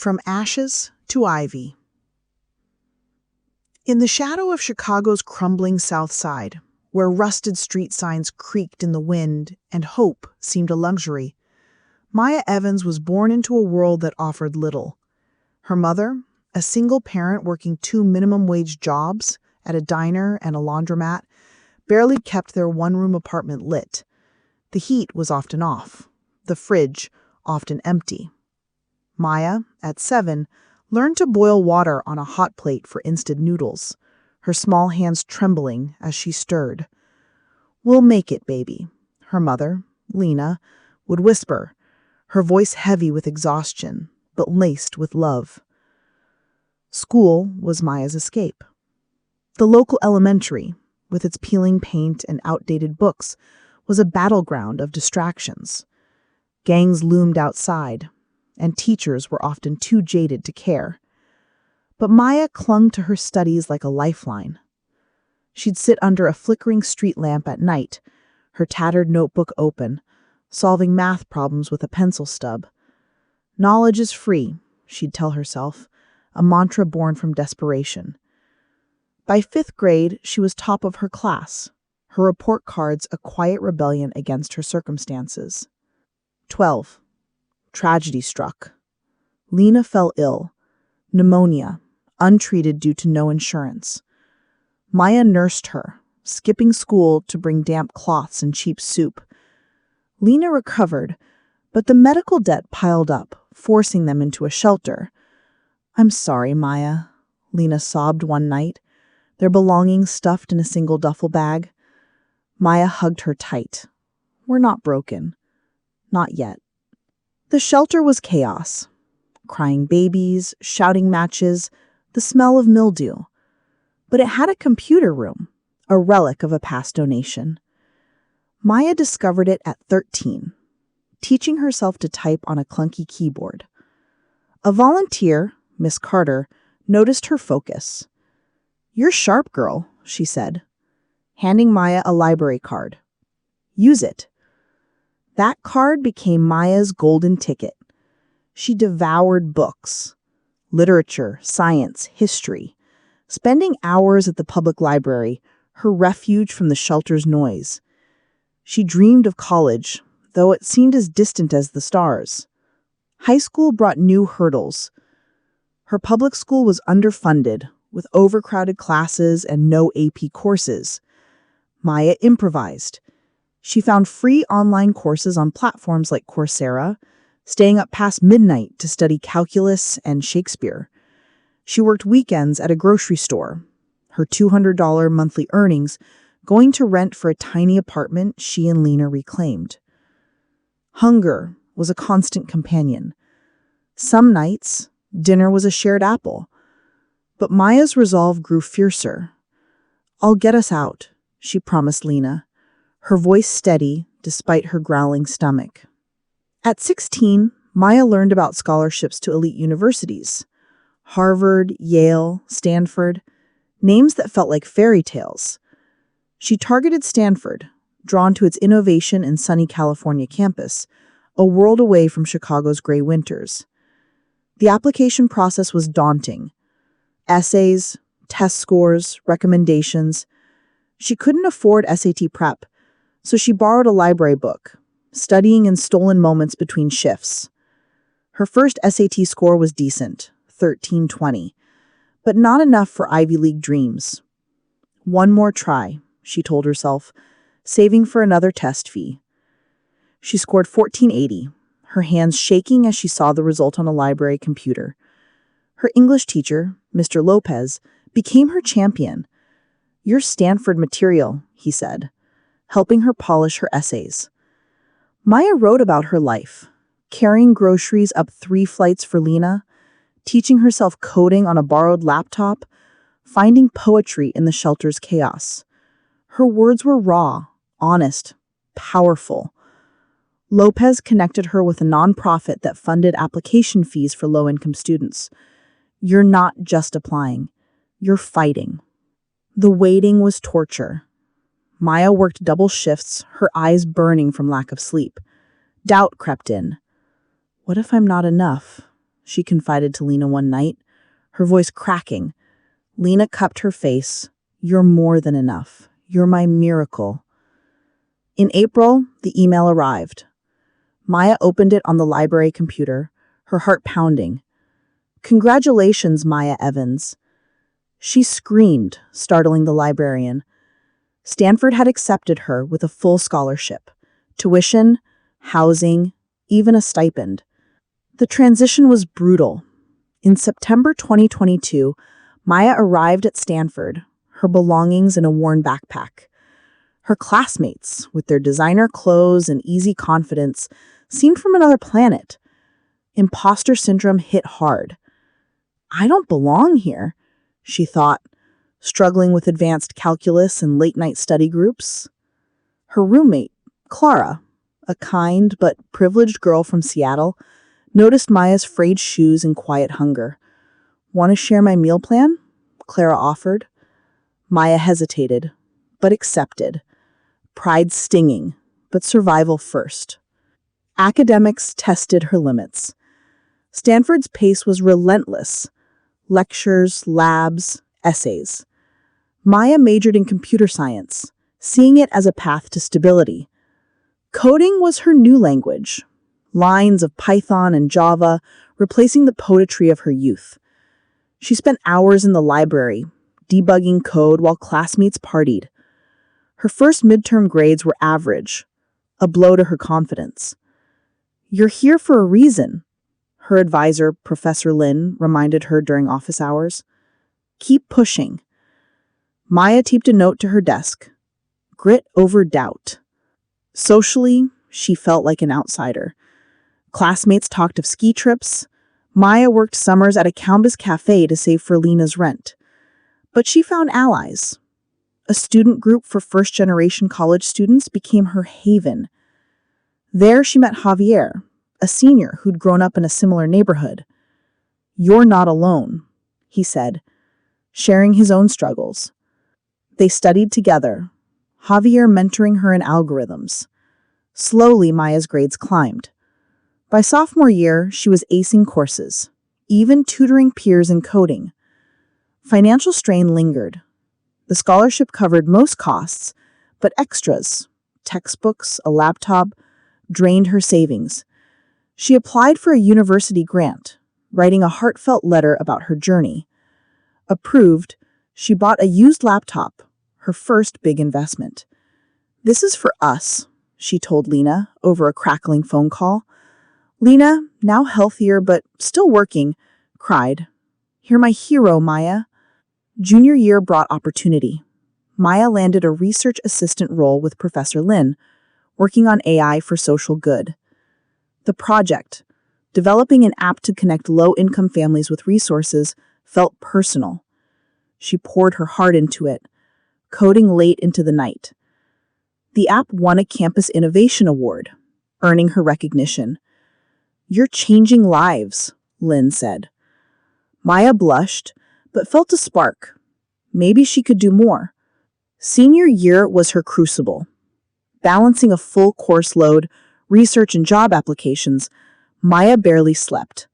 From Ashes to Ivy. In the shadow of Chicago's crumbling South Side, where rusted street signs creaked in the wind and hope seemed a luxury, Maya Evans was born into a world that offered little. Her mother, a single parent working 2 minimum-wage jobs at a diner and a laundromat, barely kept their one-room apartment lit. The heat was often off, the fridge often empty. Maya, at 7, learned to boil water on a hot plate for instant noodles, her small hands trembling as she stirred. "We'll make it, baby," her mother, Lena, would whisper, her voice heavy with exhaustion, but laced with love. School was Maya's escape. The local elementary, with its peeling paint and outdated books, was a battleground of distractions. Gangs loomed outside, and teachers were often too jaded to care. But Maya clung to her studies like a lifeline. She'd sit under a flickering street lamp at night, her tattered notebook open, solving math problems with a pencil stub. "Knowledge is free," she'd tell herself, a mantra born from desperation. By 5th grade, she was top of her class, her report cards a quiet rebellion against her circumstances. 12. Tragedy struck. Lena fell ill, pneumonia, untreated due to no insurance. Maya nursed her, skipping school to bring damp cloths and cheap soup. Lena recovered, but the medical debt piled up, forcing them into a shelter. "I'm sorry, Maya," Lena sobbed one night, their belongings stuffed in a single duffel bag. Maya hugged her tight. "We're not broken. Not yet." The shelter was chaos. Crying babies, shouting matches, the smell of mildew. But it had a computer room, a relic of a past donation. Maya discovered it at 13, teaching herself to type on a clunky keyboard. A volunteer, Miss Carter, noticed her focus. "You're sharp, girl," she said, handing Maya a library card. "Use it." That card became Maya's golden ticket. She devoured books, literature, science, history, spending hours at the public library, her refuge from the shelter's noise. She dreamed of college, though it seemed as distant as the stars. High school brought new hurdles. Her public school was underfunded, with overcrowded classes and no AP courses. Maya improvised. She found free online courses on platforms like Coursera, staying up past midnight to study calculus and Shakespeare. She worked weekends at a grocery store, her $200 monthly earnings going to rent for a tiny apartment she and Lena reclaimed. Hunger was a constant companion. Some nights, dinner was a shared apple. But Maya's resolve grew fiercer. "I'll get us out," she promised Lena, her voice steady despite her growling stomach. At 16, Maya learned about scholarships to elite universities. Harvard, Yale, Stanford, names that felt like fairy tales. She targeted Stanford, drawn to its innovation and sunny California campus, a world away from Chicago's gray winters. The application process was daunting. Essays, test scores, recommendations. She couldn't afford SAT prep, so she borrowed a library book, studying in stolen moments between shifts. Her first SAT score was decent, 1320, but not enough for Ivy League dreams. One more try, she told herself, saving for another test fee. She scored 1480, her hands shaking as she saw the result on a library computer. Her English teacher, Mr. Lopez, became her champion. "You're Stanford material," he said, helping her polish her essays. Maya wrote about her life, carrying groceries up 3 flights for Lena, teaching herself coding on a borrowed laptop, finding poetry in the shelter's chaos. Her words were raw, honest, powerful. Lopez connected her with a nonprofit that funded application fees for low-income students. "You're not just applying, you're fighting." The waiting was torture. Maya worked double shifts, her eyes burning from lack of sleep. Doubt crept in. "What if I'm not enough?" she confided to Lena one night, her voice cracking. Lena cupped her face. You're more than enough. You're my miracle. In April, the email arrived. Maya opened it on the library computer, her heart pounding. Congratulations, Maya Evans. She screamed, startling the librarian. Stanford had accepted her with a full scholarship, tuition, housing, even a stipend. The transition was brutal. In September 2022, Maya arrived at Stanford, her belongings in a worn backpack. Her classmates, with their designer clothes and easy confidence, seemed from another planet. Imposter syndrome hit hard. I don't belong here, she thought, struggling with advanced calculus and late-night study groups. Her roommate, Clara, a kind but privileged girl from Seattle, noticed Maya's frayed shoes and quiet hunger. Want to share my meal plan? Clara offered. Maya hesitated, but accepted. Pride stinging, but survival first. Academics tested her limits. Stanford's pace was relentless. Lectures, labs, essays. Maya majored in computer science, seeing it as a path to stability. Coding was her new language. Lines of Python and Java replacing the poetry of her youth. She spent hours in the library, debugging code while classmates partied. Her first midterm grades were average, a blow to her confidence. You're here for a reason, her advisor, Professor Lin, reminded her during office hours. Keep pushing. Maya typed a note to her desk. Grit over doubt. Socially, she felt like an outsider. Classmates talked of ski trips. Maya worked summers at a Calmbas cafe to save for Lena's rent. But she found allies. A student group for first-generation college students became her haven. There she met Javier, a senior who'd grown up in a similar neighborhood. You're not alone, he said, sharing his own struggles. They studied together, Javier mentoring her in algorithms. Slowly, Maya's grades climbed. By sophomore year, she was acing courses, even tutoring peers in coding. Financial strain lingered. The scholarship covered most costs, but extras, textbooks, a laptop, drained her savings. She applied for a university grant, writing a heartfelt letter about her journey. Approved, she bought a used laptop, her first big investment. This is for us, she told Lena over a crackling phone call. Lena, now healthier but still working, cried, You're my hero, Maya. Junior year brought opportunity. Maya landed a research assistant role with Professor Lin, working on AI for social good. The project, developing an app to connect low-income families with resources, felt personal. She poured her heart into it, coding late into the night. The app won a Campus Innovation Award, earning her recognition. You're changing lives, Lynn said. Maya blushed, but felt a spark. Maybe she could do more. Senior year was her crucible. Balancing a full course load, research and job applications, Maya barely slept.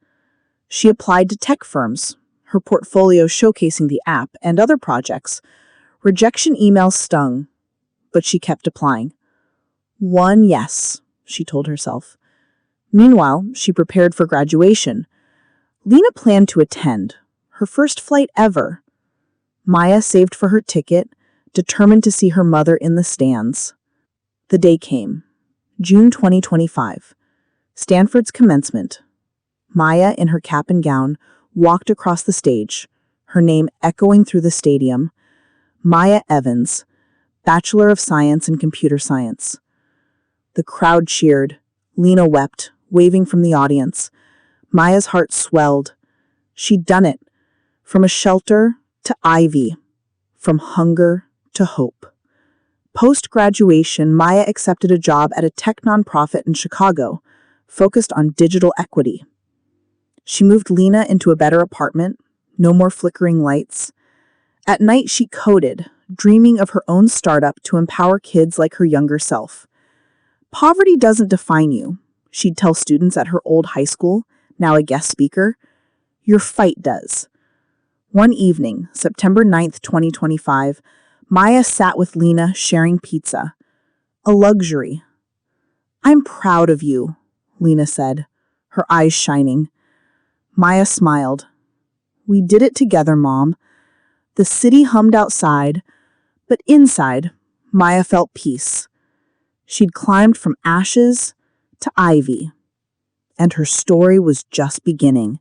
She applied to tech firms, her portfolio showcasing the app and other projects. Rejection emails stung, but she kept applying. One yes, she told herself. Meanwhile, she prepared for graduation. Lena planned to attend, her first flight ever. Maya saved for her ticket, determined to see her mother in the stands. The day came. June 2025. Stanford's commencement. Maya, in her cap and gown, walked across the stage, her name echoing through the stadium. Maya Evans, Bachelor of Science in Computer Science. The crowd cheered. Lena wept, waving from the audience. Maya's heart swelled. She'd done it. From a shelter to ivy. From hunger to hope. Post-graduation, Maya accepted a job at a tech nonprofit in Chicago, focused on digital equity. She moved Lena into a better apartment, no more flickering lights. At night, she coded, dreaming of her own startup to empower kids like her younger self. Poverty doesn't define you, she'd tell students at her old high school, now a guest speaker. Your fight does. One evening, September 9th, 2025, Maya sat with Lena sharing pizza. A luxury. I'm proud of you, Lena said, her eyes shining. Maya smiled. We did it together, Mom. The city hummed outside, but inside, Maya felt peace. She'd climbed from ashes to ivy, and her story was just beginning.